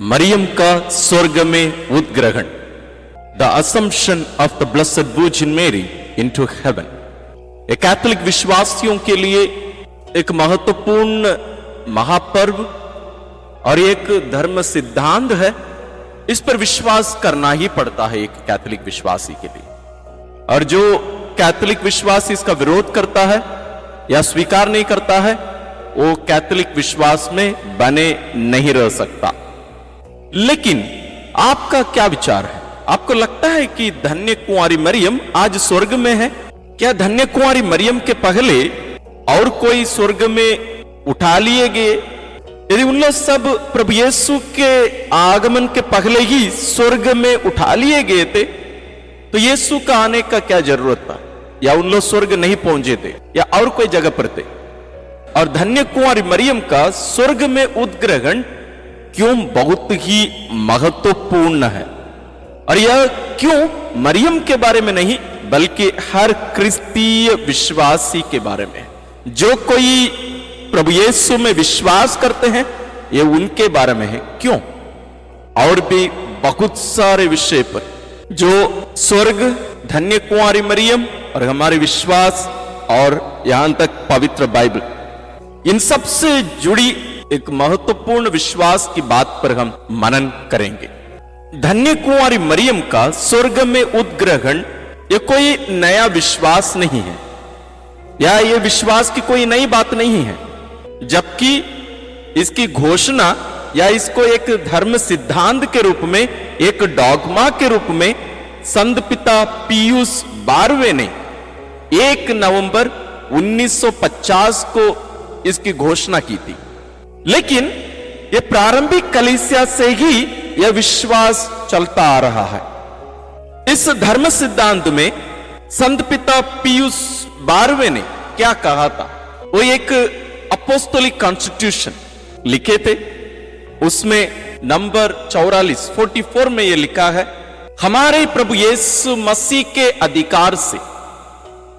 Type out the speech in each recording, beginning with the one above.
मरियम का स्वर्ग में उद्ग्रहण, the assumption of the blessed virgin Mary into heaven. ये कैथोलिक विश्वासियों के लिए एक महत्वपूर्ण महापर्व और एक धर्म सिद्धांत है। इस पर विश्वास करना ही पड़ता है एक कैथोलिक विश्वासी के लिए। और जो कैथोलिक विश्वासी इसका विरोध करता है या स्वीकार नहीं करता है, वो कैथोलिक विश्वास में बने नहीं रह सकता। लेकिन आपका क्या विचार है? आपको लगता है कि धन्य कुंवारी मरियम आज स्वर्ग में है? क्या धन्य कुंवारी मरियम के पहले और कोई स्वर्ग में उठा लिए गए? यदि उन लोग सब प्रभु यीशु के आगमन के पहले ही स्वर्ग में उठा लिए गए थे, तो यीशु का आने का क्या जरूरत था? या उन लोग स्वर्ग नहीं पहुंचे थे या और कोई जगह पर थे? और धन्य कुंवारी मरियम का स्वर्ग में उद्ग्रहण क्यों बहुत ही महत्वपूर्ण है? और यह क्यों मरियम के बारे में नहीं बल्कि हर क्रिस्तीय विश्वासी के बारे में? जो कोई प्रभु यीशु में विश्वास करते हैं, ये उनके बारे में है। क्यों? और भी बहुत सारे विषय पर जो स्वर्ग, धन्य कुंवारी मरियम और हमारे विश्वास और यहां तक पवित्र बाइबल, इन सब से जुड़ी एक महत्वपूर्ण विश्वास की बात पर हम मनन करेंगे। धन्य कुंवारी मरियम का स्वर्ग में उद्ग्रहण ये कोई नया विश्वास नहीं है, या ये विश्वास की कोई नई बात नहीं है, जबकि इसकी घोषणा या इसको एक धर्म सिद्धांत के रूप में, एक डॉगमा के रूप में संत पिता पियूस 12वें ने 1 नवंबर 1950 को इसकी घोषणा की थी। लेकिन यह प्रारंभिक कलीसिया से ही यह विश्वास चलता आ रहा है। इस धर्म सिद्धांत में संत पिता पियूस 12वें ने क्या कहा था? वो एक अपोस्तोलिक कॉन्स्टिट्यूशन लिखे थे। उसमें नंबर 44 में यह लिखा है, हमारे प्रभु यीशु मसीह के अधिकार से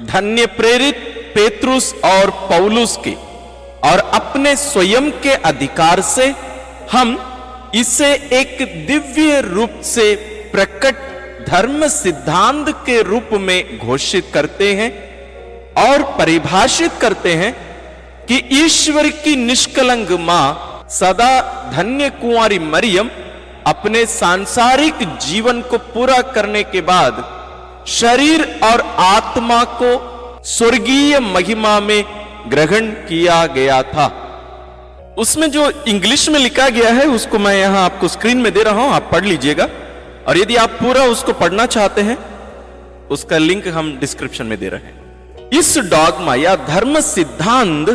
धन्य प्रेरित पेत्रुस और पौलुस के और अपने स्वयं के अधिकार से हम इसे एक दिव्य रूप से प्रकट धर्म सिद्धांत के रूप में घोषित करते हैं और परिभाषित करते हैं कि ईश्वर की निष्कलंक मां सदा धन्य कुंवारी मरियम अपने सांसारिक जीवन को पूरा करने के बाद शरीर और आत्मा को स्वर्गीय महिमा में ग्रहण किया गया था। उसमें जो इंग्लिश में लिखा गया है उसको मैं यहां आपको स्क्रीन में दे रहा हूं, आप पढ़ लीजिएगा। और यदि आप पूरा उसको पढ़ना चाहते हैं, उसका लिंक हम डिस्क्रिप्शन में दे रहे हैं। इस डॉगमा या धर्म सिद्धांत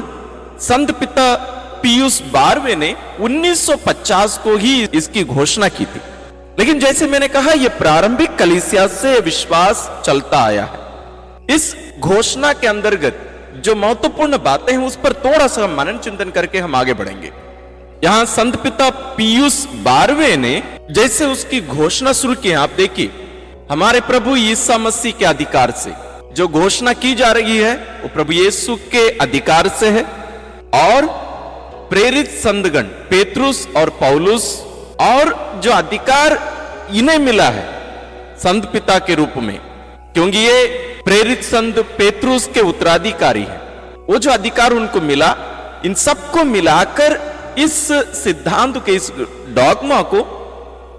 संत पिता पियूस 12वें ने 1950 को ही इसकी घोषणा की थी। लेकिन जैसे मैंने कहा, यह प्रारंभिक कलीसिया से विश्वास चलता आया है। इस घोषणा के अंतर्गत जो महत्वपूर्ण बातें हैं उस पर थोड़ा सा मनन चिंतन करके हम आगे बढ़ेंगे। यहां संत पिता पियूस 12वें ने जैसे उसकी घोषणा शुरू की है, आप देखिए, हमारे प्रभु यीशु मसीह के अधिकार से जो घोषणा की जा रही है वो प्रभु यीशु के अधिकार से है। और प्रेरित संतगण पेत्रुस और पौलुस, और जो अधिकार इन्हें मिला है संत पिता के रूप में, क्योंकि ये प्रेरित संत पेत्रुस के उत्तराधिकारी है, वो जो अधिकार उनको मिला, इन सबको मिलाकर इस सिद्धांत के, इस डॉगमा को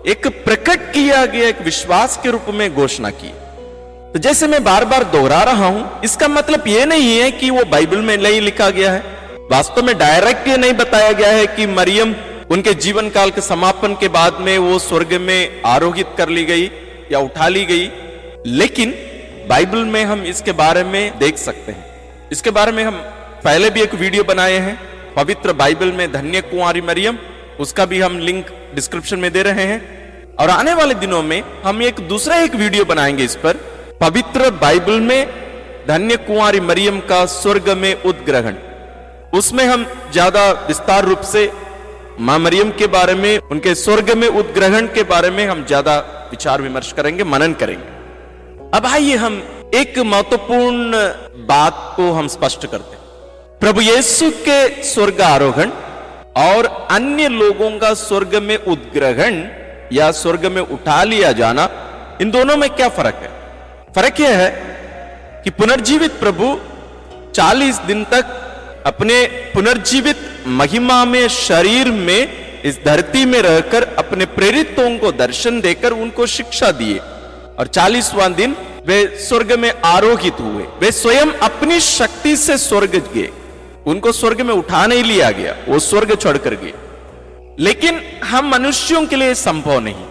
एक प्रकट किया गया एक विश्वास के रूप में घोषणा की। तो जैसे मैं बार बार दोहरा रहा हूं, इसका मतलब यह नहीं है कि वो बाइबल में नहीं लिखा गया है। वास्तव में डायरेक्ट ये नहीं बताया गया है कि मरियम उनके जीवन काल के समापन के बाद में वो स्वर्ग में आरोहित कर ली गई या उठा ली गई। लेकिन बाइबल में हम इसके बारे में देख सकते हैं। इसके बारे में हम पहले भी एक वीडियो बनाए हैं, पवित्र बाइबल में धन्य कुंवारी मरियम, उसका भी हम लिंक डिस्क्रिप्शन में दे रहे हैं। और आने वाले दिनों में हम एक दूसरा एक वीडियो बनाएंगे इस पर, पवित्र बाइबल में धन्य कुंवारी मरियम का स्वर्ग में उद्ग्रहण। उसमें हम ज्यादा विस्तार रूप से मां मरियम के बारे में, उनके स्वर्ग में उद्ग्रहण के बारे में हम ज्यादा विचार विमर्श करेंगे, मनन करेंगे। अब आइए हम एक महत्वपूर्ण बात को हम स्पष्ट करते हैं। प्रभु यीशु के स्वर्ग आरोहण और अन्य लोगों का स्वर्ग में उत्ग्रहण या स्वर्ग में उठा लिया जाना, इन दोनों में क्या फर्क है? फर्क यह है कि पुनर्जीवित प्रभु 40 दिन तक अपने पुनर्जीवित महिमा में शरीर में इस धरती में रहकर अपने प्रेरितों को दर्शन देकर उनको शिक्षा दिए, और 40वां दिन वे स्वर्ग में आरोहित हुए। वे स्वयं अपनी शक्ति से स्वर्ग गए, उनको स्वर्ग में उठा नहीं लिया गया, वो स्वर्ग छोड़कर गए। लेकिन हम मनुष्यों के लिए संभव नहीं।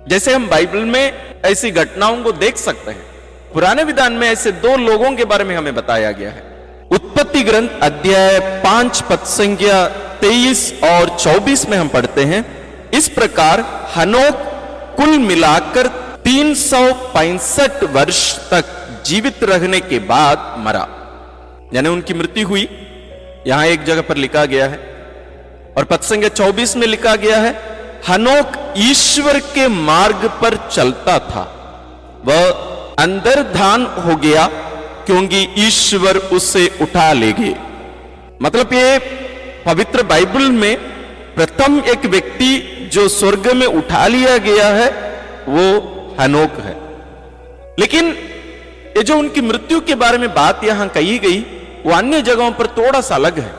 जैसे हम बाइबल में ऐसी घटनाओं को देख सकते हैं, पुराने विधान में ऐसे 2 लोगों के बारे में हमें बताया गया है। उत्पत्ति ग्रंथ अध्याय 5 पद संख्या 23 और 24 में हम पढ़ते हैं, इस प्रकार हनोक कुल मिलाकर 365 वर्ष तक जीवित रहने के बाद मरा। यानी उनकी मृत्यु हुई, यहां एक जगह पर लिखा गया है। और पद संख्या 24 में लिखा गया है, हनोक ईश्वर के मार्ग पर चलता था, वह अंतर्धान हो गया क्योंकि ईश्वर उसे उठा ले गए। मतलब ये पवित्र बाइबल में प्रथम एक व्यक्ति जो स्वर्ग में उठा लिया गया है वो हनोक है। लेकिन ये जो उनकी मृत्यु के बारे में बात यहां कही गई वो अन्य जगहों पर थोड़ा सा अलग है।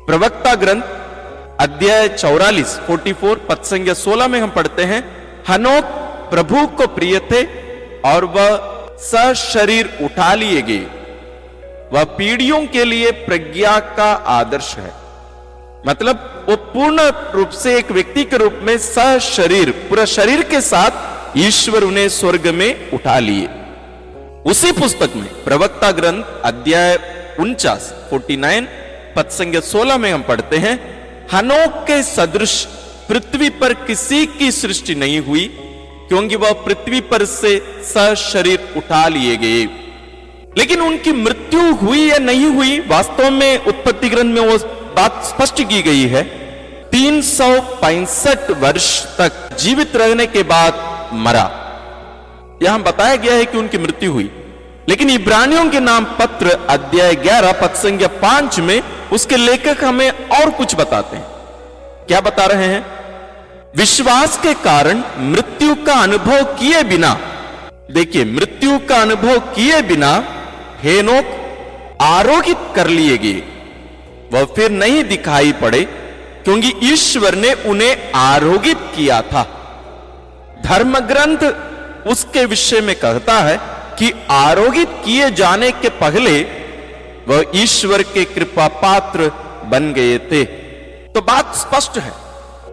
प्रवक्ता ग्रंथ अध्याय 44 पद संख्या 16 में हम पढ़ते हैं, हनोक प्रभु को प्रिय थे और वह सशरीर उठा लिए गए, वह पीढ़ियों के लिए प्रज्ञा का आदर्श है। मतलब वो पूर्ण रूप से एक व्यक्ति के रूप में सशरीर, पूरा शरीर के साथ ईश्वर उन्हें स्वर्ग में उठा लिए। उसी पुस्तक में प्रवक्ता ग्रंथ अध्याय 49 पद संख्या 16 में हम पढ़ते हैं, हनोक के सदृश पृथ्वी पर किसी की सृष्टि नहीं हुई क्योंकि वह पृथ्वी पर से सशरीर उठा लिए गए। लेकिन उनकी मृत्यु हुई या नहीं हुई, वास्तव में उत्पत्ति ग्रंथ में वो बात स्पष्ट की गई है। 365 वर्ष तक जीवित रहने के बाद मरा, यहां बताया गया है कि उनकी मृत्यु हुई। लेकिन इब्रानियों के नाम पत्र अध्याय 11 पद संख्या 5 में उसके लेखक हमें और कुछ बताते हैं। क्या बता रहे हैं? विश्वास के कारण मृत्यु का अनुभव किए बिना, देखिए मृत्यु का अनुभव किए बिना हेनोक आरोहित कर लिए गए, वह फिर नहीं दिखाई पड़े क्योंकि ईश्वर ने उन्हें आरोहित किया था। धर्म ग्रंथ उसके विषय में कहता है कि आरोहित किए जाने के पहले वह ईश्वर के कृपा पात्र बन गए थे। तो बात स्पष्ट है।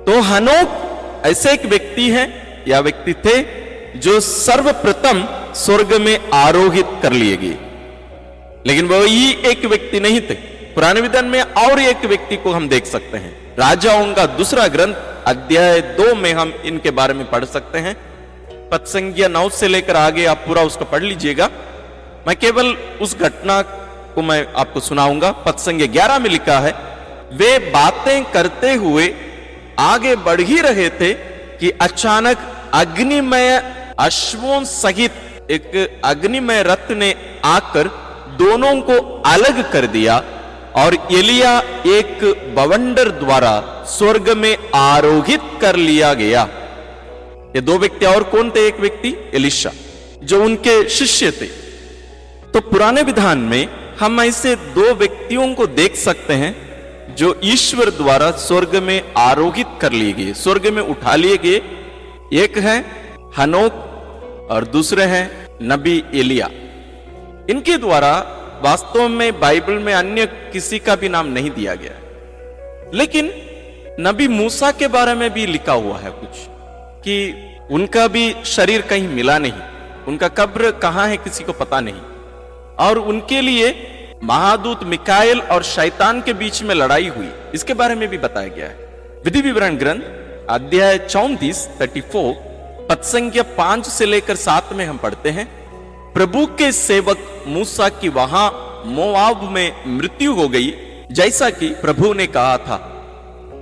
तो हनोक ऐसे एक व्यक्ति हैं या व्यक्ति थे जो सर्वप्रथम स्वर्ग में आरोहित कर लिए गए। लेकिन वह ही एक व्यक्ति नहीं थे। पुराने विधान में और एक व्यक्ति को हम देख सकते हैं। राजाओं का दूसरा ग्रंथ अध्याय 2 में हम इनके बारे में पढ़ सकते हैं। पद संख्या 9 से लेकर आगे आप पूरा उसको पढ़ लीजिएगा। मैं केवल उस घटना को मैं आपको सुनाऊंगा। पद संख्या 11 में लिखा है, वे बातें करते हुए आगे बढ़ ही रहे थे कि अचानक अग्निमय अश्वों सहित एक अग्निमय रथ ने आकर दोनों को अलग कर दिया और एलिया एक बवंडर द्वारा स्वर्ग में आरोहित कर लिया गया। ये 2 व्यक्ति और कौन थे? एक व्यक्ति एलिशा जो उनके शिष्य थे। तो पुराने विधान में हम ऐसे 2 व्यक्तियों को देख सकते हैं जो ईश्वर द्वारा स्वर्ग में आरोहित कर लिए गए, स्वर्ग में उठा लिए गए। एक है हनोक और दूसरे हैं नबी एलिया। इनके द्वारा वास्तव में बाइबल में अन्य किसी का भी नाम नहीं दिया गया है। लेकिन नबी मूसा के बारे में भी लिखा हुआ है कुछ, कि उनका भी शरीर कहीं मिला नहीं, उनका कब्र कहां है किसी को पता नहीं, और उनके लिए महादूत मिकाएल और शैतान के बीच में लड़ाई हुई, इसके बारे में भी बताया गया है। विधि विवरण ग्रंथ अध्याय 34 पद संख्या 5 से लेकर 7 में हम पढ़ते हैं, प्रभु के सेवक मूसा की वहां मोआब में मृत्यु हो गई जैसा कि प्रभु ने कहा था।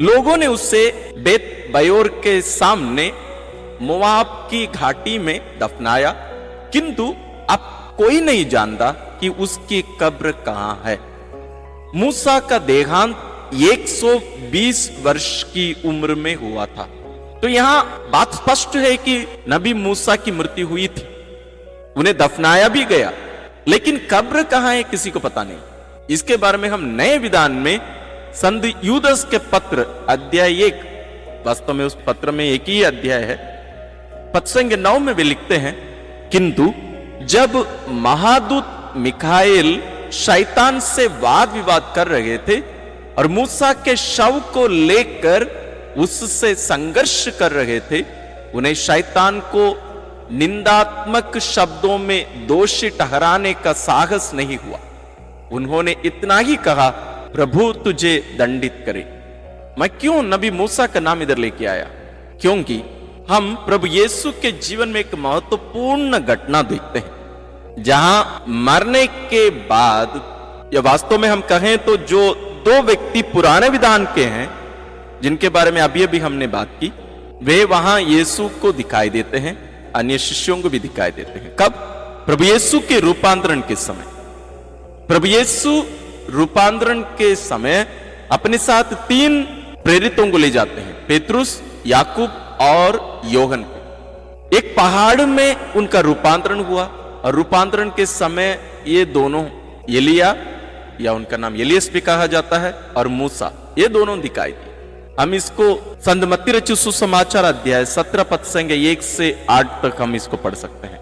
लोगों ने उसे बेत बयोर के सामने मोआब की घाटी में दफनाया, किंतु अब कोई नहीं जानता कि उसकी कब्र कहां है। मूसा का देहांत 120 वर्ष की उम्र में हुआ था। तो यहां बात स्पष्ट है कि नबी मूसा की मृत्यु हुई थी, उन्हें दफनाया भी गया, लेकिन कब्र कहां है किसी को पता नहीं। इसके बारे में हम नए विधान में संत यूदस के पत्र अध्याय 1, वास्तव में उस पत्र में एक ही अध्याय है, पद 9 में वे लिखते हैं, किंतु जब महादूत मिखाएल शैतान से वाद विवाद कर रहे थे और मूसा के शव को लेकर उससे संघर्ष कर रहे थे, उन्हें शैतान को निंदात्मक शब्दों में दोषी ठहराने का साहस नहीं हुआ। उन्होंने इतना ही कहा, प्रभु तुझे दंडित करे। मैं क्यों नबी मूसा का नाम इधर लेके आया? क्योंकि हम प्रभु यीशु के जीवन में एक महत्वपूर्ण घटना देखते हैं, जहां मरने के बाद, या वास्तव में हम कहें तो जो 2 व्यक्ति पुराने विधान के हैं जिनके बारे में अभी अभी हमने बात की, वे वहां यीशु को दिखाई देते हैं, अन्य शिष्यों को भी दिखाई देते हैं। कब? प्रभु यीशु के रूपांतरण के समय। प्रभु यीशु रूपांतरण के समय अपने साथ 3 प्रेरितों को ले जाते हैं, पेतरुस, याकूब और योहन को। एक पहाड़ में उनका रूपांतरण हुआ और रूपांतरण के समय ये दोनों, एलिया या उनका नाम एलियस भी कहा जाता है, और मूसा, ये दोनों दिखाई दिए। हम इसको संत मत्ती रचित सुसमाचार अध्याय 17 पद 1 से 8 तक हम इसको पढ़ सकते हैं।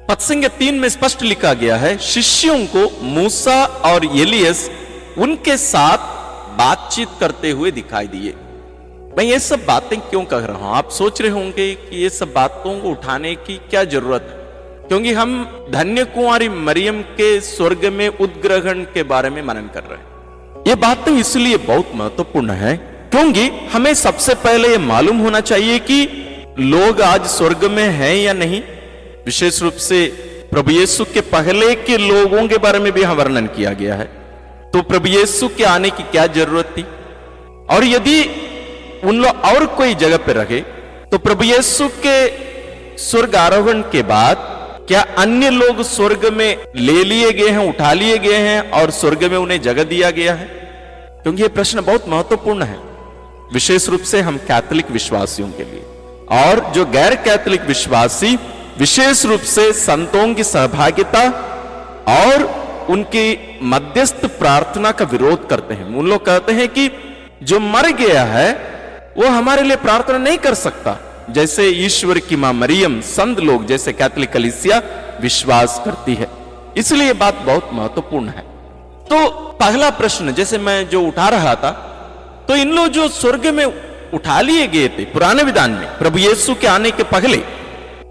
पद 3 में स्पष्ट लिखा गया है, शिष्यों को मूसा और एलियस उनके साथ बातचीत करते हुए दिखाई दिए। मैं ये सब बातें क्यों कह रहा हूं? आप सोच रहे होंगे कि ये सब बातों को उठाने की क्या जरूरत है, क्योंकि हम धन्य कुंवारी मरियम के स्वर्ग में उद्ग्रहण के बारे में मनन कर रहे हैं। ये बातें इसलिए बहुत महत्वपूर्ण है क्योंकि हमें सबसे पहले ये मालूम होना चाहिए कि लोग आज स्वर्ग में हैं या नहीं। विशेष रूप से प्रभु यीशु के पहले के लोगों के बारे में भी यहां वर्णन किया गया है। तो प्रभु यीशु के आने की क्या जरूरत थी? और यदि उन लोग और कोई जगह पर रहे तो प्रभु यीशु के स्वर्ग आरोहण के बाद क्या अन्य लोग स्वर्ग में ले लिए गए हैं, उठा लिए गए हैं और स्वर्ग में उन्हें जगह दिया गया है? क्योंकि यह प्रश्न बहुत महत्वपूर्ण है, विशेष रूप से हम कैथोलिक विश्वासियों के लिए। और जो गैर कैथोलिक विश्वासी विशेष रूप से संतों की सहभागिता और उनकी मध्यस्थ प्रार्थना का विरोध करते हैं। उन लोग कहते हैं कि जो मर गया है वो हमारे लिए प्रार्थना नहीं कर सकता, जैसे ईश्वर की मां मरियम, संत लोग जैसे कैथोलिक कलीसिया विश्वास करती है। इसलिए ये बात बहुत महत्वपूर्ण है। तो पहला प्रश्न जैसे मैं जो उठा रहा था, तो इन लोग जो स्वर्ग में उठा लिए गए थे पुराने विधान में प्रभु यीशु के आने के पहले,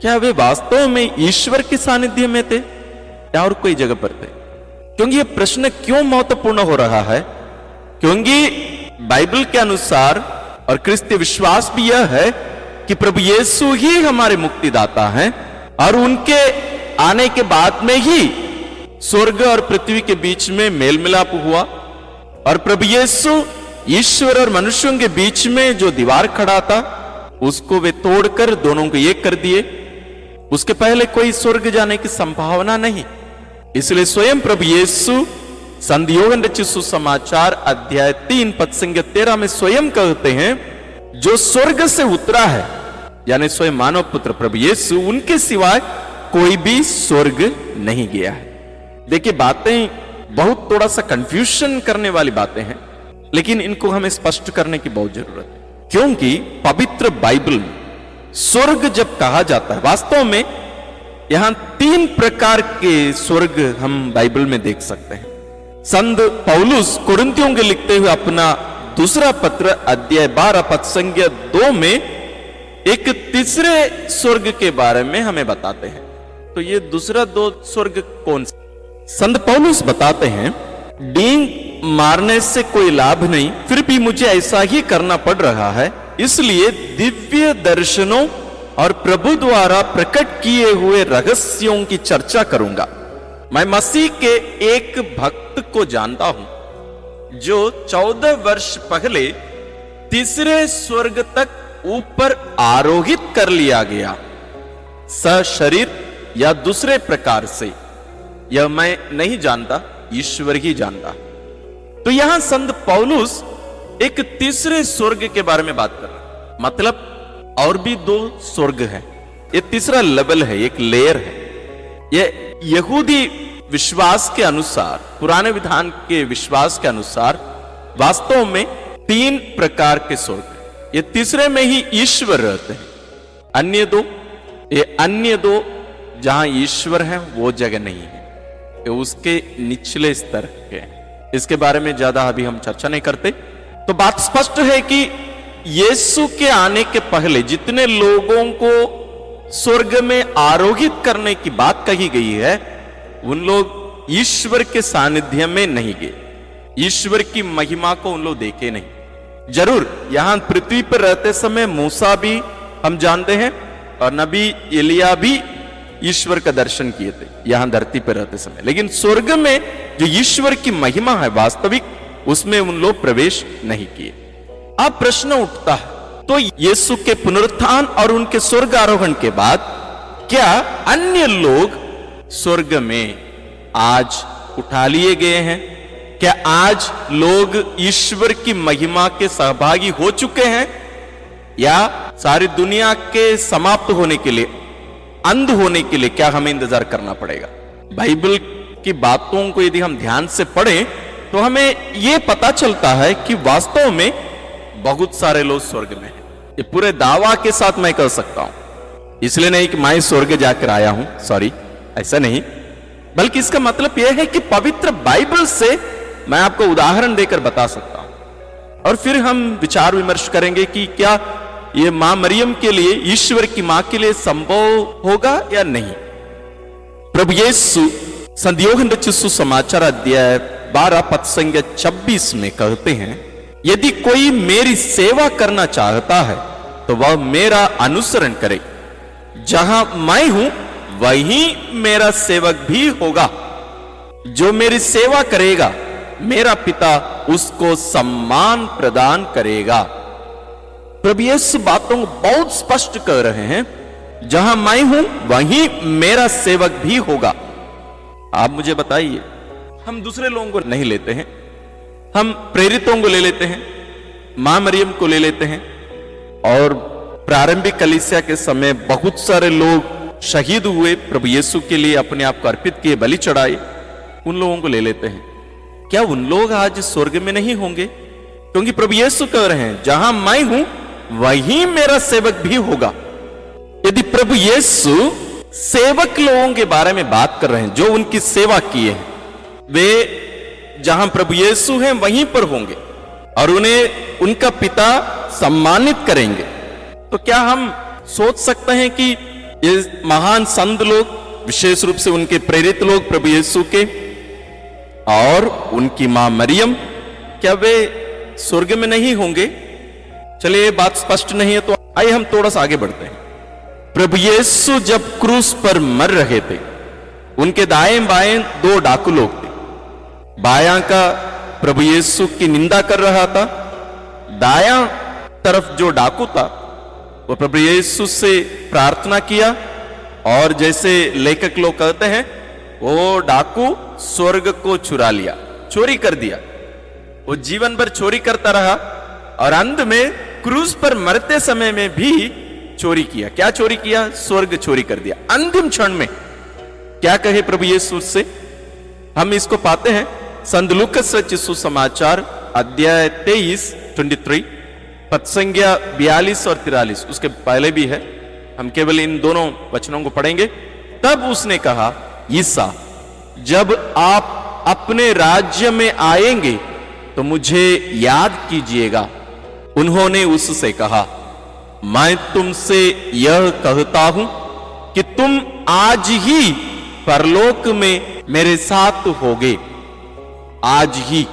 क्या वे वास्तव में ईश्वर के सानिध्य में थे या और कोई जगह पर थे? क्योंकि यह प्रश्न क्यों महत्वपूर्ण हो रहा है? क्योंकि बाइबल के अनुसार और क्रिस्तीय विश्वास भी यह है कि प्रभु यीशु ही हमारे मुक्तिदाता हैं और उनके आने के बाद में ही स्वर्ग और पृथ्वी के बीच में मेल मिलाप हुआ और प्रभु यीशु ईश्वर और मनुष्यों के बीच में जो दीवार खड़ा था उसको वे तोड़कर दोनों को एक कर दिए। उसके पहले कोई स्वर्ग जाने की संभावना नहीं। इसलिए स्वयं प्रभु यीशु संत योहन रचित सुसमाचार अध्याय 3 पद 13 में स्वयं कहते हैं, जो स्वर्ग से उतरा है यानी स्वयं मानव पुत्र प्रभु यीशु, उनके सिवाय कोई भी स्वर्ग नहीं गया है। देखिए, बातें बहुत थोड़ा सा कंफ्यूजन करने वाली बातें हैं, लेकिन इनको हमें स्पष्ट करने की बहुत जरूरत है। क्योंकि पवित्र बाइबल में स्वर्ग जब कहा जाता है, वास्तव में यहां 3 प्रकार के स्वर्ग हम बाइबल में देख सकते हैं। संत पौलुस कुरिन्थियों के लिखते हुए अपना दूसरा पत्र अध्याय 12 पद 2 में एक तीसरे स्वर्ग के बारे में हमें बताते हैं। तो ये दूसरा 2 स्वर्ग कौन से? संत पौलुस बताते हैं, डींग मारने से कोई लाभ नहीं, फिर भी मुझे ऐसा ही करना पड़ रहा है, इसलिए दिव्य दर्शनों और प्रभु द्वारा प्रकट किए हुए रहस्यों की चर्चा करूंगा। मैं मसीह के एक भक्त को जानता हूं जो 14 वर्ष पहले तीसरे स्वर्ग तक ऊपर आरोहित कर लिया गया, सशरीर या दूसरे प्रकार से, यह मैं नहीं जानता, ईश्वर ही जानता। तो यहां संत पौलुस एक तीसरे स्वर्ग के बारे में बात कर रहा है। मतलब और भी दो स्वर्ग हैं। ये तीसरा लेवल है, एक लेयर है। ये यहूदी विश्वास के अनुसार, पुराने विधान के विश्वास के अनुसार वास्तव में 3 प्रकार के स्वर्ग हैं। ये तीसरे में ही ईश्वर रहते हैं। अन्य दो जहां ईश्वर है वो जगह नहीं है, ये उसके निचले स्तर के हैं। इसके बारे में ज्यादा अभी हम चर्चा नहीं करते। तो बात स्पष्ट है कि यीशु के आने के पहले जितने लोगों को स्वर्ग में आरोहित करने की बात कही गई है, उन लोग ईश्वर के सानिध्य में नहीं गए, ईश्वर की महिमा को उन लोग देखे नहीं। जरूर यहां पृथ्वी पर रहते समय मूसा भी हम जानते हैं और नबी एलिया भी ईश्वर का दर्शन किए थे यहां धरती पर रहते समय, लेकिन स्वर्ग में जो ईश्वर की महिमा है वास्तविक, उसमें उन लोग प्रवेश नहीं किए। अब प्रश्न उठता है, तो यीशु के पुनरुत्थान और उनके स्वर्ग आरोहण के बाद क्या अन्य लोग स्वर्ग में आज उठा लिए गए हैं? क्या आज लोग ईश्वर की महिमा के सहभागी हो चुके हैं, या सारी दुनिया के समाप्त होने के लिए, अंध होने के लिए क्या हमें इंतजार करना पड़ेगा? बाइबल की बातों को यदि हम ध्यान से पढ़ें तो हमें यह पता चलता है कि वास्तव में बहुत सारे लोग स्वर्ग में हैं। ये पूरे दावा के साथ मैं कह सकता हूं, इसलिए नहीं कि मैं स्वर्ग जाकर आया हूं, सॉरी, ऐसा नहीं, बल्कि इसका मतलब यह है कि पवित्र बाइबल से मैं आपको उदाहरण देकर बता सकता हूं और फिर हम विचार विमर्श करेंगे कि क्या यह मां मरियम के लिए, ईश्वर की मां के लिए संभव होगा या नहीं। प्रभु यीशु संत योहन रचित सुसमाचार अध्याय 12 पद संख्या 26 में कहते हैं, यदि कोई मेरी सेवा करना चाहता है तो वह मेरा अनुसरण करे, जहां मैं हूं वहीं मेरा सेवक भी होगा। जो मेरी सेवा करेगा मेरा पिता उसको सम्मान प्रदान करेगा। प्रभु यीशु बातों को बहुत स्पष्ट कर रहे हैं, जहां मैं हूं वहीं मेरा सेवक भी होगा। आप मुझे बताइए, हम दूसरे लोगों को नहीं लेते हैं, हम प्रेरितों को ले लेते हैं, मां मरियम को ले लेते हैं, और प्रारंभिक कलीसिया के समय बहुत सारे लोग शहीद हुए, प्रभु यीशु के लिए अपने आप को अर्पित किए, बलि चढ़ाए, उन लोगों को ले लेते हैं। क्या उन लोग आज स्वर्ग में नहीं होंगे? क्योंकि प्रभु यीशु कह रहे हैं, जहां मैं हूं वहीं मेरा सेवक भी होगा। यदि प्रभु यीशु सेवक लोगों के बारे में बात कर रहे हैं जो उनकी सेवा किए हैं, वे जहां प्रभु यीशु हैं वहीं पर होंगे और उन्हें उनका पिता सम्मानित करेंगे, तो क्या हम सोच सकते हैं कि ये महान संत लोग, विशेष रूप से उनके प्रेरित लोग प्रभु यीशु के और उनकी मां मरियम, क्या वे स्वर्ग में नहीं होंगे? चलिए, ये बात स्पष्ट नहीं है तो आइए हम थोड़ा सा आगे बढ़ते हैं। प्रभु यीशु जब क्रूस पर मर रहे थे, उनके दाएं बाएं 2 डाकू लोग थे। बायां का प्रभु यीशु की निंदा कर रहा था, दायां तरफ जो डाकू था वो प्रभु यीशु से प्रार्थना किया, और जैसे लेखक लोग कहते हैं, वो डाकू स्वर्ग को चुरा लिया, चोरी कर दिया। वो जीवन भर चोरी करता रहा और अंत में क्रूस पर मरते समय में भी चोरी किया। क्या चोरी किया? स्वर्ग चोरी कर दिया। अंतिम क्षण में क्या कहे प्रभु यीशु से? हम इसको पाते हैं संत लूकास रचित सुसमाचार अध्याय 23 पद संख्या 42 और 43, उसके पहले भी है, हम केवल इन दोनों वचनों को पढ़ेंगे। तब उसने कहा, ईसा, जब आप अपने राज्य में आएंगे तो मुझे याद कीजिएगा। उन्होंने उससे कहा, मैं तुमसे यह कहता हूं कि तुम आज ही परलोक में मेरे साथ होगे। आज ही,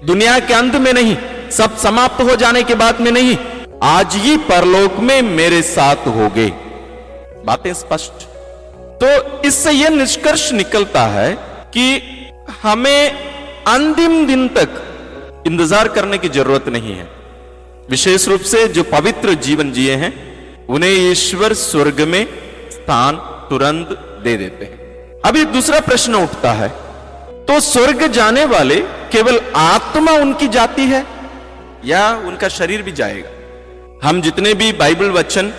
दुनिया के अंत में नहीं, सब समाप्त हो जाने के बाद में नहीं, आज ही परलोक में मेरे साथ होगे। बातें स्पष्ट। तो इससे यह निष्कर्ष निकलता है कि हमें अंतिम दिन तक इंतजार करने की जरूरत नहीं है। विशेष रूप से जो पवित्र जीवन जिए हैं उन्हें ईश्वर स्वर्ग में स्थान तुरंत दे देते हैं। अभी दूसरा प्रश्न उठता है, तो स्वर्ग जाने वाले केवल आत्मा उनकी जाती है या उनका शरीर भी जाएगा। हम जितने भी बाइबल वचन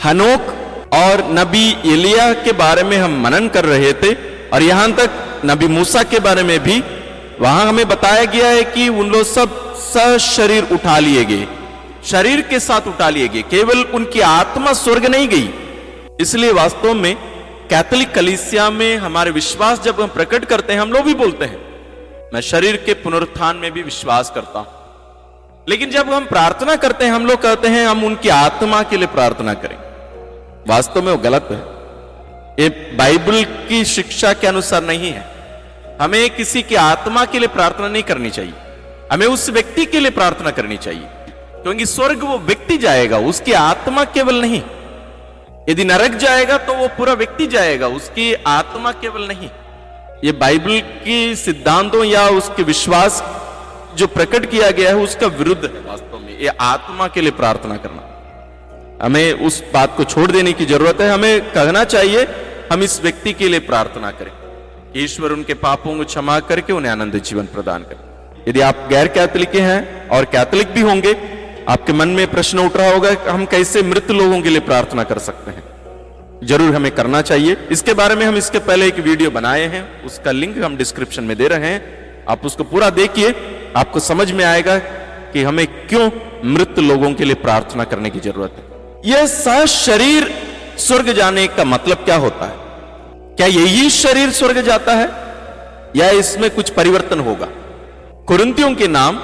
हनोक और नबी एलिया के बारे में हम मनन कर रहे थे, और यहां तक नबी मूसा के बारे में भी, वहां हमें बताया गया है कि उन लोग सब सशरीर उठा लिए गए, शरीर के साथ उठा लिए गए, केवल उनकी आत्मा स्वर्ग नहीं गई। इसलिए वास्तव में कैथोलिक कलीसिया में हमारे विश्वास जब हम प्रकट करते हैं, हम लोग भी बोलते हैं मैं शरीर के पुनरुत्थान में भी विश्वास करता हूं, लेकिन जब हम प्रार्थना करते हैं हम लोग कहते हैं हम उनकी आत्मा के लिए प्रार्थना करें। वास्तव में वो गलत है, ये बाइबल की शिक्षा के अनुसार नहीं है। हमें किसी की आत्मा के लिए प्रार्थना नहीं करनी चाहिए, हमें उस व्यक्ति के लिए प्रार्थना करनी चाहिए, क्योंकि स्वर्ग वो व्यक्ति जाएगा, उसकी आत्मा केवल नहीं। यदि नरक जाएगा तो वो पूरा व्यक्ति जाएगा, उसकी आत्मा केवल नहीं। ये बाइबल की सिद्धांतों या उसके विश्वास जो प्रकट किया गया है उसका विरुद्ध है। वास्तव में ये आत्मा के लिए प्रार्थना करना, हमें उस बात को छोड़ देने की जरूरत है। हमें कहना चाहिए हम इस व्यक्ति के लिए प्रार्थना करें कि ईश्वर उनके पापों को क्षमा करके उन्हें आनंद जीवन प्रदान करें। यदि आप गैर कैथोलिक हैं और कैथोलिक भी होंगे, आपके मन में प्रश्न उठ रहा होगा कि हम कैसे मृत लोगों के लिए प्रार्थना कर सकते हैं। जरूर हमें करना चाहिए। इसके बारे में हम इसके पहले एक वीडियो बनाए हैं, उसका लिंक हम डिस्क्रिप्शन में दे रहे हैं, आप उसको पूरा देखिए, आपको समझ में आएगा कि हमें क्यों मृत लोगों के लिए प्रार्थना करने की जरूरत है। यह सशरीर स्वर्ग जाने का मतलब क्या होता है? क्या यही शरीर स्वर्ग जाता है या इसमें कुछ परिवर्तन होगा? कुरिन्थियों के नाम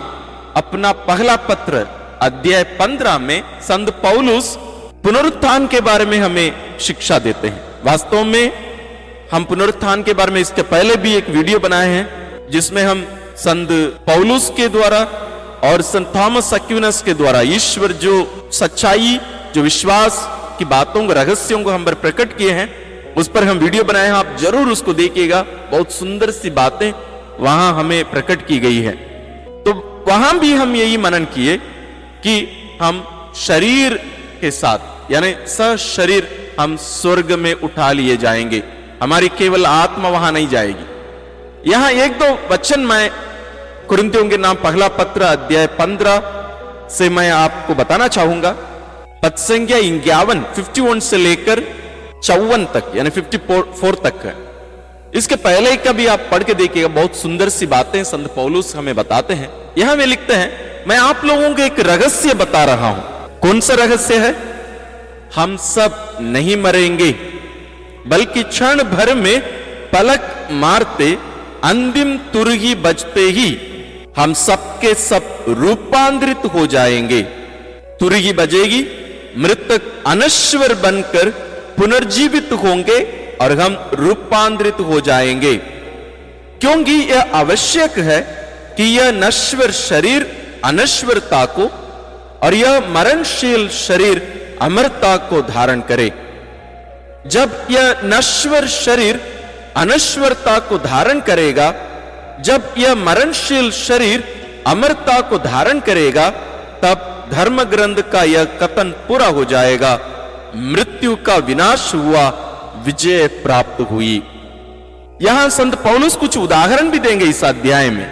अपना पहला पत्र अध्याय 15 में संत पौलुस पुनरुत्थान के बारे में हमें शिक्षा देते हैं। वास्तव में हम पुनरुत्थान के बारे में इसके पहले भी एक वीडियो बनाए हैं, जिसमें हम संत पौलुस के द्वारा और संत थॉमस एक्विनस के द्वारा ईश्वर जो सच्चाई, जो विश्वास की बातों को, रहस्यों को हम पर प्रकट किए हैं, उस पर हम वीडियो बनाए हैं। आप जरूर उसको देखिएगा, बहुत सुंदर सी बातें वहां हमें प्रकट की गई है। तो वहां भी हम यही मनन किए कि हम शरीर के साथ यानी सशरीर हम स्वर्ग में उठा लिए जाएंगे, हमारी केवल आत्मा वहां नहीं जाएगी। यहां एक दो वचन मैं कुरिन्थियों के नाम पहला पत्र अध्याय 15 से मैं आपको बताना चाहूंगा। पद संख्या 51 से लेकर 54 तक यानी 54 तक है। इसके पहले का भी आप पढ़ के देखिएगा, बहुत सुंदर सी बातें संत पौलुस हमें बताते हैं। यहां वे लिखते हैं, मैं आप लोगों को एक रहस्य बता रहा हूं। कौन सा रहस्य है? हम सब नहीं मरेंगे, बल्कि क्षण भर में पलक मारते अंतिम तुरही बजते ही हम सबके सब रूपांतरित हो जाएंगे। तुरही बजेगी, मृतक अनश्वर बनकर पुनर्जीवित होंगे और हम रूपांतरित हो जाएंगे, क्योंकि यह आवश्यक है कि यह नश्वर शरीर अनश्वरता को और यह मरणशील शरीर अमरता को धारण करे। जब यह नश्वर शरीर अनश्वरता को धारण करेगा, जब यह मरणशील शरीर अमरता को धारण करेगा, तब धर्म ग्रंथ का यह कथन पूरा हो जाएगा, मृत्यु का विनाश हुआ, विजय प्राप्त हुई। यहां संत पौलुस कुछ उदाहरण भी देंगे इस अध्याय में।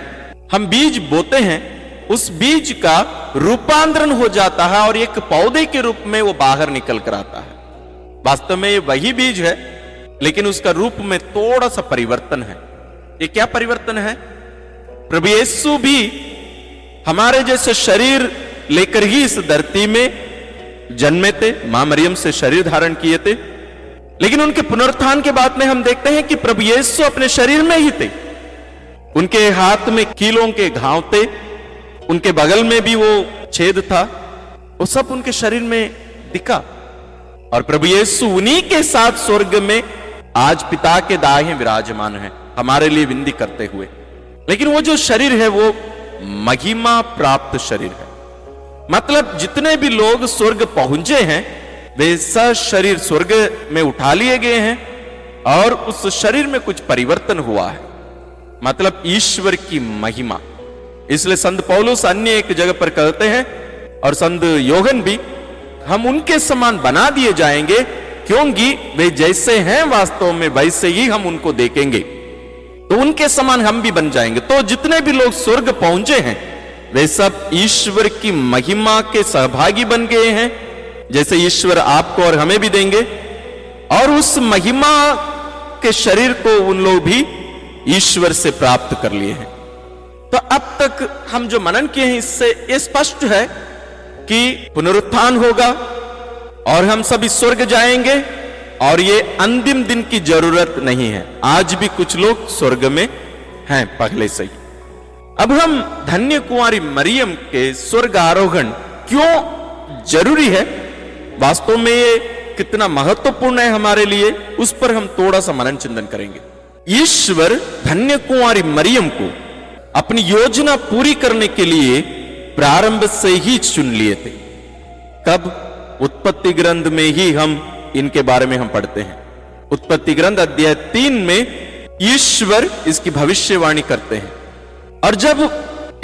हम बीज बोते हैं, उस बीज का रूपांतरण हो जाता है और एक पौधे के रूप में वो बाहर निकल कर आता है। वास्तव में ये वही बीज है, लेकिन उसका रूप में थोड़ा सा परिवर्तन है। ये क्या परिवर्तन है? प्रभु यीशु भी हमारे जैसे शरीर लेकर ही इस धरती में जन्मे थे, मां मरियम से शरीर धारण किए थे, लेकिन उनके पुनरुत्थान के बाद में हम देखते हैं कि प्रभु यीशु अपने शरीर में ही थे। उनके हाथ में कीलों के घाव थे, उनके बगल में भी वो छेद था, वो सब उनके शरीर में दिखा। और प्रभु यीशु उन्हीं के साथ स्वर्ग में आज पिता के दाहिने विराजमान है, हमारे लिए विनती करते हुए। लेकिन वो जो शरीर है वो महिमा प्राप्त शरीर है। मतलब जितने भी लोग स्वर्ग पहुंचे हैं वे सशरीर स्वर्ग में उठा लिए गए हैं और उस शरीर में कुछ परिवर्तन हुआ है, मतलब ईश्वर की महिमा। इसलिए संत पौलुस अन्य एक जगह पर कहते हैं और संत योहन भी, हम उनके समान बना दिए जाएंगे, क्योंकि वे जैसे हैं वास्तव में वैसे ही हम उनको देखेंगे, तो उनके समान हम भी बन जाएंगे। तो जितने भी लोग स्वर्ग पहुंचे हैं वे सब ईश्वर की महिमा के सहभागी बन गए हैं, जैसे ईश्वर आपको और हमें भी देंगे, और उस महिमा के शरीर को उन लोग भी ईश्वर से प्राप्त कर लिए हैं। तो अब तक हम जो मनन किए हैं, इससे यह स्पष्ट है कि पुनरुत्थान होगा और हम सभी स्वर्ग जाएंगे, और ये अंतिम दिन की जरूरत नहीं है। आज भी कुछ लोग स्वर्ग में हैं पहले से ही। अब हम धन्य कुंवारी मरियम के स्वर्ग आरोहण क्यों जरूरी है, वास्तव में ये कितना महत्वपूर्ण है हमारे लिए, उस पर हम थोड़ा सा मनन चिंतन करेंगे। ईश्वर धन्य कुंवारी मरियम को अपनी योजना पूरी करने के लिए प्रारंभ से ही चुन लिए थे। कब? उत्पत्ति ग्रंथ में ही हम इनके बारे में हम पढ़ते हैं। उत्पत्ति ग्रंथ अध्याय 3 में ईश्वर इसकी भविष्यवाणी करते हैं। और जब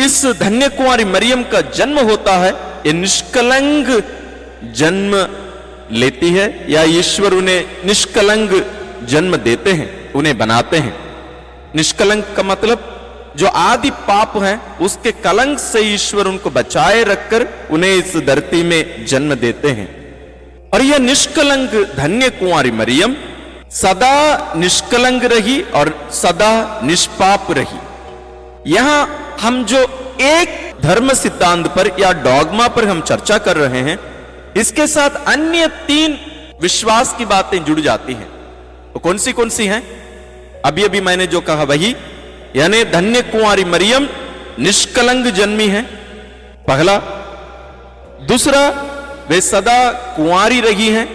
इस धन्य कुंवारी मरियम का जन्म होता है, ये निष्कलंक जन्म लेती है, या ईश्वर उन्हें निष्कलंक जन्म देते हैं, उन्हें बनाते हैं। निष्कलंक का मतलब जो आदि पाप है उसके कलंक से ईश्वर उनको बचाए रखकर उन्हें इस धरती में जन्म देते हैं। और यह निष्कलंक धन्य कुंवारी मरियम सदा निष्कलंक रही और सदा निष्पाप रही। यहां हम जो एक धर्म सिद्धांत पर या डॉगमा पर हम चर्चा कर रहे हैं, इसके साथ अन्य 3 विश्वास की बातें जुड़ जाती हैं। तो कौन सी हैं? अभी अभी मैंने जो कहा वही, यानी धन्य कुंवारी मरियम निष्कलंक जन्मी है, पहला। दूसरा, वे सदा कुंवारी रही हैं।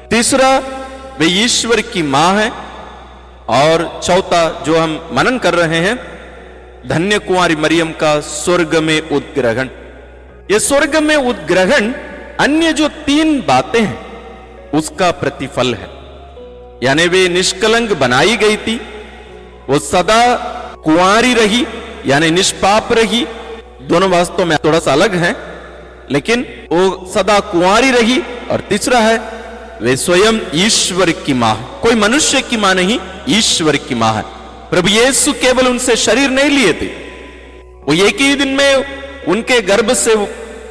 तीसरा, वे ईश्वर की मां है। और चौथा जो हम मनन कर रहे हैं, धन्य कुंवारी मरियम का स्वर्ग में उद्ग्रहण। यह स्वर्ग में उद्ग्रहण अन्य जो 3 बातें हैं उसका प्रतिफल है। यानी वे निष्कलंक बनाई गई थी, वो सदा कुंवारी रही यानी निष्पाप रही। दोनों वास्तव में थोड़ा सा अलग हैं, लेकिन वो सदा कुंवारी रही। और तीसरा है, वे स्वयं ईश्वर की मां है। कोई मनुष्य की मां नहीं, ईश्वर की मां है। प्रभु यीशु केवल उनसे शरीर नहीं लिए थे, वो एक ही दिन में उनके गर्भ से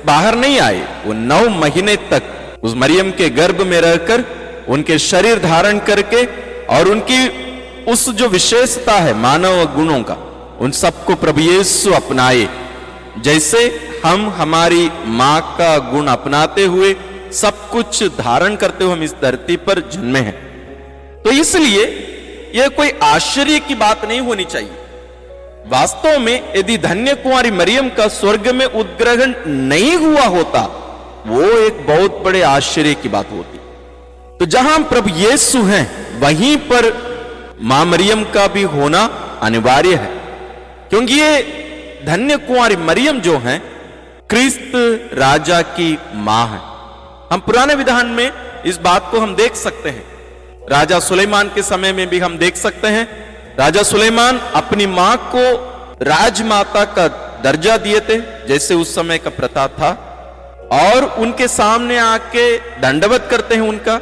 बाहर नहीं आए। वो 9 महीने तक उस मरियम के गर्भ में रहकर उनके शरीर धारण करके और उनकी उस जो विशेषता है मानव गुणों का, उन सबको प्रभु यीशु अपनाए। जैसे हम हमारी मां का गुण अपनाते हुए सब कुछ धारण करते हुए हम इस धरती पर जन्मे हैं। तो इसलिए यह कोई आश्चर्य की बात नहीं होनी चाहिए। वास्तव में यदि धन्य कुंवारी मरियम का स्वर्ग में उद्ग्रहण नहीं हुआ होता, वो एक बहुत बड़े आश्चर्य की बात होती। तो जहां प्रभु यीशु हैं, वहीं पर मां मरियम का भी होना अनिवार्य है, क्योंकि ये धन्य कुंवारी मरियम जो है क्रिस्त राजा की मां है। हम पुराने विधान में इस बात को हम देख सकते हैं। राजा सुलेमान के समय में भी हम देख सकते हैं। राजा सुलेमान अपनी मां को राजमाता का दर्जा दिए थे, जैसे उस समय का प्रथा था, और उनके सामने आके दंडवत करते हैं उनका,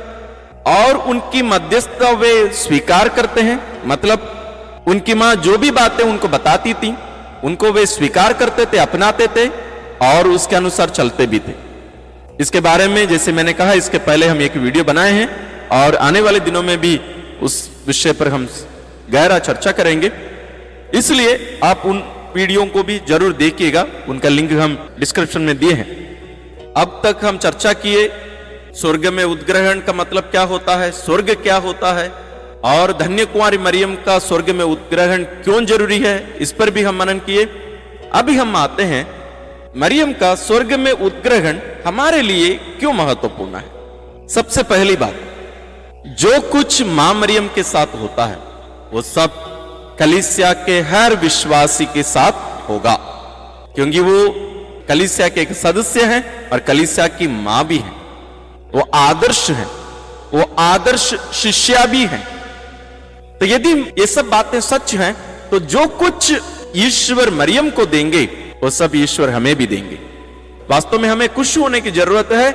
और उनकी मध्यस्थता वे स्वीकार करते हैं। मतलब उनकी मां जो भी बातें उनको बताती थी, उनको वे स्वीकार करते थे, अपनाते थे और उसके अनुसार चलते भी थे। इसके बारे में जैसे मैंने कहा, इसके पहले हम एक वीडियो बनाए हैं और आने वाले दिनों में भी उस विषय पर हम गहरा चर्चा करेंगे। इसलिए आप उन वीडियो को भी जरूर देखिएगा, उनका लिंक हम डिस्क्रिप्शन में दिए हैं। अब तक हम चर्चा किए स्वर्ग में उद्ग्रहण का मतलब क्या होता है, स्वर्ग क्या होता है, और धन्य कुंवारी मरियम का स्वर्ग में उद्ग्रहण क्यों जरूरी है, इस पर भी हम मनन किए। अभी हम आते हैं मरियम का स्वर्ग में उद्ग्रहण हमारे लिए क्यों महत्वपूर्ण है। सबसे पहली बात, जो कुछ मां मरियम के साथ होता है वो सब कलीसिया के हर विश्वासी के साथ होगा, क्योंकि वो कलीसिया के एक सदस्य हैं और कलीसिया की मां भी हैं। वो आदर्श हैं, वो आदर्श शिष्या भी हैं। तो यदि ये सब बातें सच हैं, तो जो कुछ ईश्वर मरियम को देंगे वो सब ईश्वर हमें भी देंगे। वास्तव में हमें खुश होने की जरूरत है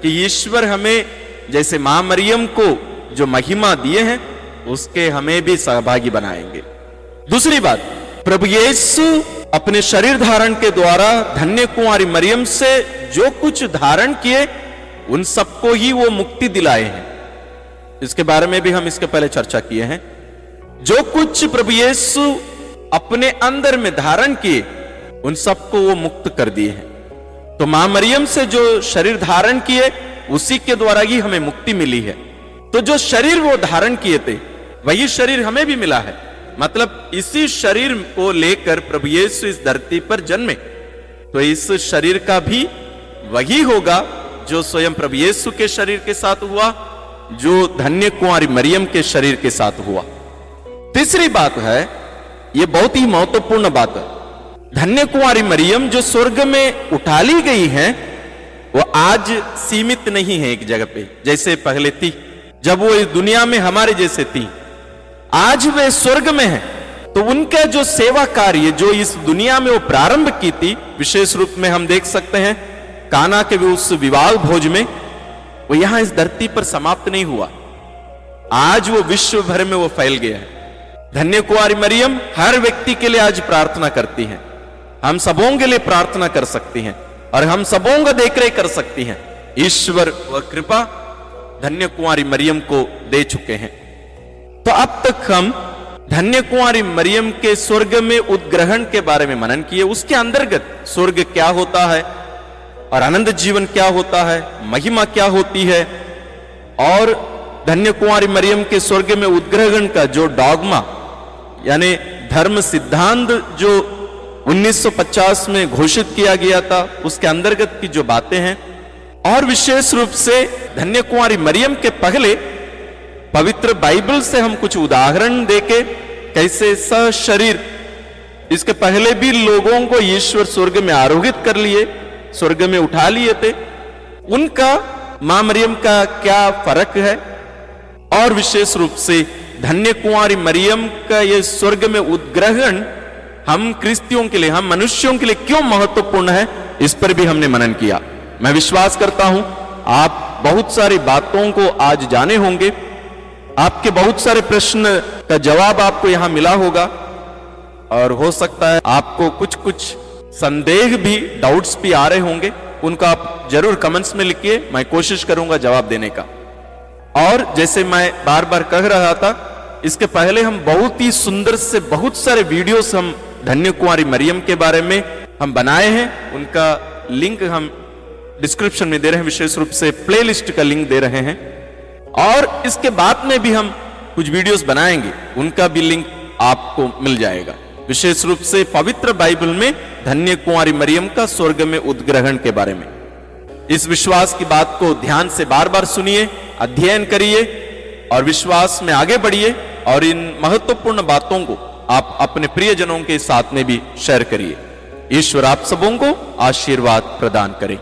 कि ईश्वर हमें जैसे मां मरियम को जो महिमा दिए हैं उसके हमें भी सहभागी बनाएंगे। दूसरी बात, प्रभु यीशु अपने शरीर धारण के द्वारा धन्य कुंवारी मरियम से जो कुछ धारण किए उन सबको ही वो मुक्ति दिलाए हैं। इसके बारे में भी हम इसके पहले चर्चा किए हैं। जो कुछ प्रभु यीशु अपने अंदर में धारण किए उन सबको वो मुक्त कर दिए हैं। तो मां मरियम से जो शरीर धारण किए उसी के द्वारा ही हमें मुक्ति मिली है। तो जो शरीर वो धारण किए थे वही शरीर हमें भी मिला है। मतलब इसी शरीर को लेकर प्रभु यीशु इस धरती पर जन्मे, तो इस शरीर का भी वही होगा जो स्वयं प्रभु यीशु के शरीर के साथ हुआ, जो धन्य कुंवारी मरियम के शरीर के साथ हुआ। तीसरी बात है, यह बहुत ही महत्वपूर्ण बात है, धन्य कुंवारी मरियम जो स्वर्ग में उठा ली गई है वो आज सीमित नहीं है एक जगह पे जैसे पहले थी, जब वो इस दुनिया में हमारे जैसे थी। आज वे स्वर्ग में है। तो उनका जो सेवा कार्य जो इस दुनिया में वो प्रारंभ की थी, विशेष रूप में हम देख सकते हैं काना के उस विवाह भोज में, वो यहां इस धरती पर समाप्त नहीं हुआ। आज वो विश्व भर में वो फैल गया है। धन्य कुंवारी मरियम हर व्यक्ति के लिए आज प्रार्थना करती हैं। हम सबों के लिए प्रार्थना कर सकती हैं और हम सबों का देखरेख कर सकती हैं। ईश्वर व कृपा धन्य कुंवारी मरियम को दे चुके हैं। तो अब तक हम धन्य कुंवारी मरियम के स्वर्ग में उद्ग्रहण के बारे में मनन किए। उसके अंतर्गत स्वर्ग क्या होता है और आनंद जीवन क्या होता है, महिमा क्या होती है, और धन्य कुंवारी मरियम के स्वर्ग में उद्ग्रहण का जो डॉगमा यानी धर्म सिद्धांत जो 1950 में घोषित किया गया था उसके अंतर्गत की जो बातें हैं, और विशेष रूप से धन्य कुंवारी मरियम के पहले पवित्र बाइबल से हम कुछ उदाहरण देके कैसे सशरीर इसके पहले भी लोगों को ईश्वर स्वर्ग में आरोहित कर लिए, स्वर्ग में उठा लिए थे, उनका मां मरियम का क्या फर्क है, और विशेष रूप से धन्य कुंवारी मरियम का यह स्वर्ग में उद्ग्रहण हम क्रिस्तियों के लिए, हम मनुष्यों के लिए क्यों महत्वपूर्ण है, इस पर भी हमने मनन किया। मैं विश्वास करता हूं आप बहुत सारी बातों को आज जाने होंगे। आपके बहुत सारे प्रश्न का जवाब आपको यहां मिला होगा, और हो सकता है आपको कुछ कुछ संदेह भी, डाउट्स भी आ रहे होंगे। उनको आप जरूर कमेंट्स में लिखिए, मैं कोशिश करूंगा जवाब देने का। और जैसे मैं बार बार कह रहा था, इसके पहले हम बहुत ही सुंदर से बहुत सारे वीडियोस हम धन्य कुंवारी मरियम के बारे में हम बनाए हैं। उनका लिंक हम डिस्क्रिप्शन में दे रहे हैं, विशेष रूप से प्लेलिस्ट का लिंक दे रहे हैं, और इसके बाद में भी हम कुछ वीडियोस बनाएंगे, उनका भी लिंक आपको मिल जाएगा। विशेष रूप से पवित्र बाइबल में धन्य कुंवारी मरियम का स्वर्ग में उद्ग्रहण के बारे में। इस विश्वास की बात को ध्यान से बार बार सुनिए, अध्ययन करिए और विश्वास में आगे बढ़िए, और इन महत्वपूर्ण बातों को आप अपने प्रियजनों के साथ में भी शेयर करिए। ईश्वर आप सबों को आशीर्वाद प्रदान करे।